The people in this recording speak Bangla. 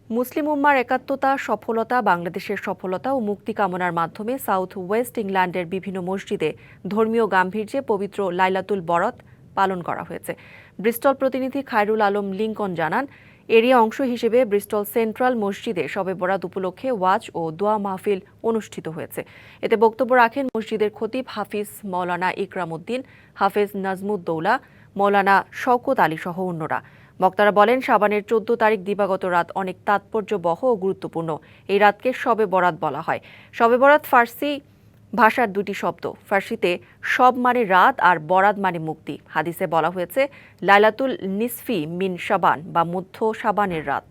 মুসলিম উম্মার একাত্মতা, সফলতা, বাংলাদেশের সফলতা ও মুক্তি কামনার মাধ্যমে সাউথ ওয়েস্ট ইংল্যান্ডের বিভিন্ন মসজিদে ধর্মীয় গাম্ভীর্যে পবিত্র লাইলাতুল বরাত পালন করা হয়েছে। ব্রিস্টল প্রতিনিধি খায়রুল আলম লিংকন জানান, এরই অংশ হিসেবে ব্রিস্টল সেন্ট্রাল মসজিদে শবে বরাত উপলক্ষে ওয়াজ ও দোয়া মাহফিল অনুষ্ঠিত হয়েছে। এতে বক্তব্য রাখেন মসজিদের খতিব হাফিজ মৌলানা ইকরাম উদ্দিন, হাফেজ নাজমুদ্দৌলা, মৌলানা শওকত আলী সহ অন্যরা। বক্তারা বলেন, শাবানের 14 তারিখ দিবাগত রাত অনেক তাৎপর্যবহ ও গুরুত্বপূর্ণ। এই রাতকে শবে বরাত বলা হয়। শবে বরাত ফার্সি ভাষার দুটি শব্দ। ফার্সিতে শব মানে রাত আর বরাত মানে মুক্তি। হাদিসে বলা হয়েছে লাইলাতুল নিসফি মিন শাবান বা মধ্য শাবানের রাত।